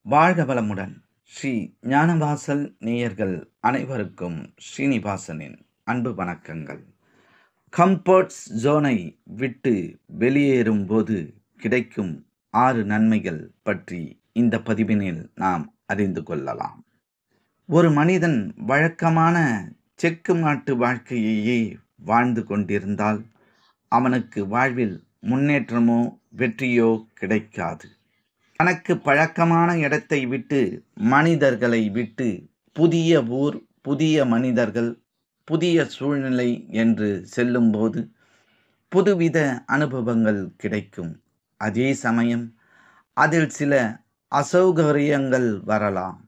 வாழ்க வளமுடன். ஸ்ரீ ஞானவாசல் நேயர்கள் அனைவருக்கும் ஸ்ரீனிவாசனின் அன்பு வணக்கங்கள். கம்ஃபர்ட் ஜோனை விட்டு வெளியேறும் போது கிடைக்கும் 6 நன்மைகள் பற்றி இந்த பதிவினில் நாம் அறிந்து கொள்ளலாம். ஒரு மனிதன் வழக்கமான செக்கு மாட்டு வாழ்க்கையையே வாழ்ந்து கொண்டிருந்தால் அவனுக்கு வாழ்வில் முன்னேற்றமோ வெற்றியோ கிடைக்காது. தனக்கு பழக்கமான இடத்தை விட்டு, மனிதர்களை விட்டு, புதிய ஊர், புதிய மனிதர்கள், புதிய சூழ்நிலை என்று செல்லும்போது புதுவித அனுபவங்கள் கிடைக்கும். அதே சமயம் அதில் சில அசௌகரியங்கள் வரலாம்.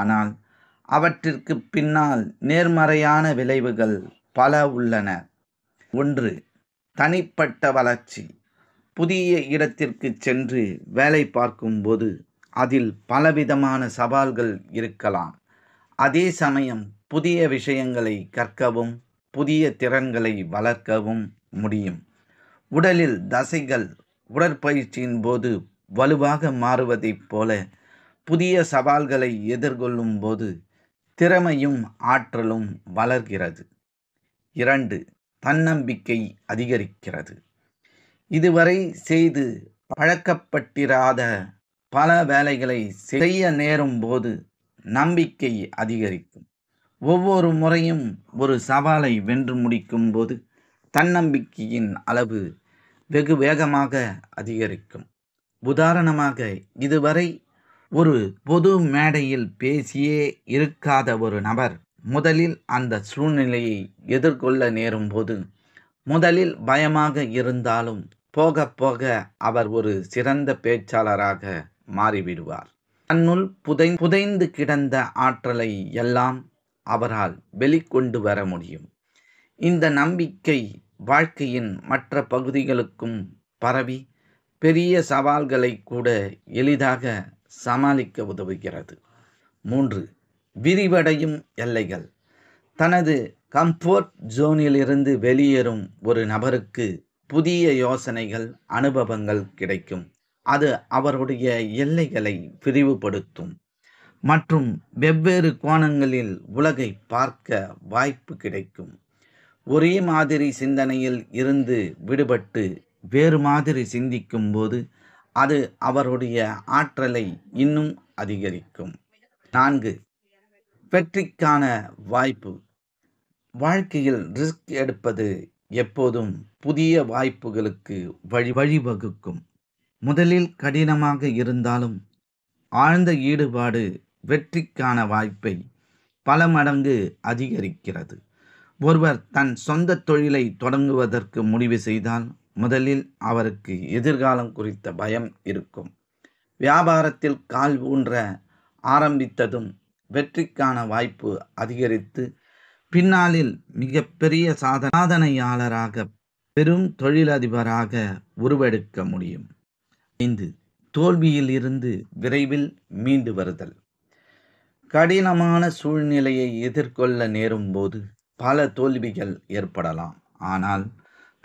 ஆனால் அவற்றிற்கு பின்னால் நேர்மறையான விளைவுகள் பல உள்ளன. 1. தனிப்பட்ட வளர்ச்சி. புதிய இடத்திற்கு சென்று வேலை பார்க்கும்போது அதில் பலவிதமான சவால்கள் இருக்கலாம். அதே சமயம் புதிய விஷயங்களை கற்கவும் புதிய திறன்களை வளர்க்கவும் முடியும். உடலில் தசைகள் உடற்பயிற்சியின் போது வலுவாக மாறுவதைப் போல புதிய சவால்களை எதிர்கொள்ளும் போது திறமையும் ஆற்றலும் வளர்கிறது. 2. தன்னம்பிக்கை அதிகரிக்கிறது. இதுவரை செய்து பழக்கப்பட்டிராத பல வேலைகளை செய்ய நேரும் போது நம்பிக்கை அதிகரிக்கும். ஒவ்வொரு முறையும் ஒரு சவாலை வென்று முடிக்கும் போது தன்னம்பிக்கையின் அளவு வெகு வேகமாக அதிகரிக்கும். உதாரணமாக, இதுவரை ஒரு பொது மேடையில் பேசியே இருக்காத ஒரு நபர் முதலில் அந்த சூழ்நிலையை எதிர்கொள்ள நேரும் போது முதலில் பயமாக இருந்தாலும் போக போக அவர் ஒரு சிறந்த பேச்சாளராக மாறிவிடுவார். தன்னுள் புதைந்து கிடந்த ஆற்றலை எல்லாம் அவரால் வெளிக்கொண்டு வர முடியும். இந்த நம்பிக்கை வாழ்க்கையின் மற்ற பகுதிகளுக்கும் பரவி பெரிய சவால்களை கூட எளிதாக சமாளிக்க உதவுகிறது. 3. விரிவடையும் எல்லைகள். தனது கம்ஃபர்ட் ஜோனிலிருந்து வெளியேறும் ஒரு நபருக்கு புதிய யோசனைகள், அனுபவங்கள் கிடைக்கும். அது அவருடைய எல்லைகளை விரிவுபடுத்தும் மற்றும் வெவ்வேறு கோணங்களில் உலகை பார்க்க வாய்ப்பு கிடைக்கும். ஒரே மாதிரி சிந்தனையில் இருந்து விடுபட்டு வேறு மாதிரி சிந்திக்கும் போது அது அவருடைய ஆற்றலை இன்னும் அதிகரிக்கும். 4. வெற்றிக்கான வாய்ப்பு. வாழ்க்கையில் ரிஸ்க் எடுப்பது எப்போதும் புதிய வாய்ப்புகளுக்கு வழிவகுக்கும். முதலில் கடினமாக இருந்தாலும் ஆழ்ந்த ஈடுபாடு வெற்றிக்கான வாய்ப்பை பல மடங்கு அதிகரிக்கிறது. ஒருவர் தன் சொந்த தொழிலை தொடங்குவதற்கு முடிவு செய்தால் முதலில் அவருக்கு எதிர்காலம் குறித்த பயம் இருக்கும். வியாபாரத்தில் கால் ஊன்ற ஆரம்பித்ததும் வெற்றிக்கான வாய்ப்பு அதிகரித்து பின்னாளில் மிகப்பெரிய சாதனையாளராக, பெரும் தொழிலதிபராக உருவெடுக்க முடியும். 5. தோல்வியில் இருந்து விரைவில் மீண்டு வருதல். கடினமான சூழ்நிலையை எதிர்கொள்ள நேரும் போது பல தோல்விகள் ஏற்படலாம். ஆனால்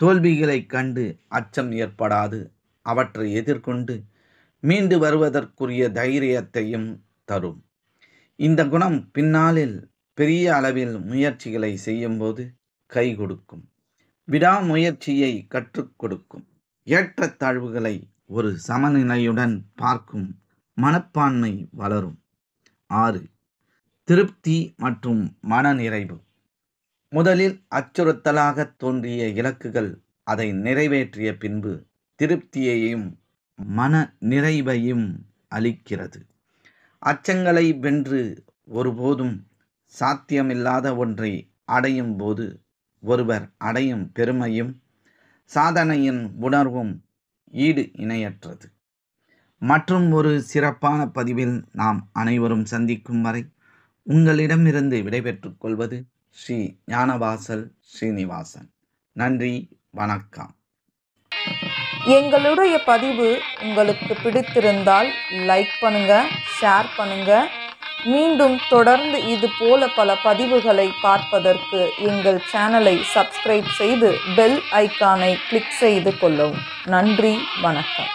தோல்விகளை கண்டு அச்சம் ஏற்படாது. அவற்றை எதிர்கொண்டு மீண்டு வருவதற்குரிய தைரியத்தையும் தரும். இந்த குணம் பின்னாளில் பெரிய அளவில் முயற்சிகளை செய்யும்போது கை கொடுக்கும். விடாமுயற்சியை கற்றுக் கொடுக்கும். ஏற்றத்தாழ்வுகளை ஒரு சமநிலையுடன் பார்க்கும் மனப்பான்மை வளரும். 6. திருப்தி மற்றும் மனநிறைவு. முதலில் அச்சுறுத்தலாக தோன்றிய இலக்குகள் அதை நிறைவேற்றிய பின்பு திருப்தியையும் மன நிறைவையும் அளிக்கிறது. அச்சங்களை வென்று ஒருபோதும் சாத்தியமில்லாத ஒன்றை அடையும் போது ஒருவர் அடையும் பெருமையும் சாதனையின் உணர்வும் ஈடு இணையற்றது. மற்றும் ஒரு சிறப்பான பதிவில் நாம் அனைவரும் சந்திக்கும் வரை உங்களிடமிருந்து விடைபெற்றுக் கொள்வது ஸ்ரீ ஞானவாசல் ஸ்ரீனிவாசன். நன்றி, வணக்கம். எங்களுடைய பதிவு உங்களுக்கு பிடித்திருந்தால் லைக் பண்ணுங்க, ஷேர் பண்ணுங்க. மீண்டும் தொடர்ந்து இது போல பல பதிவுகளை பார்ப்பதற்கு எங்கள் சேனலை சப்ஸ்கிரைப் செய்து பெல் ஐக்கானை கிளிக் செய்து கொள்ளவும். நன்றி, வணக்கம்.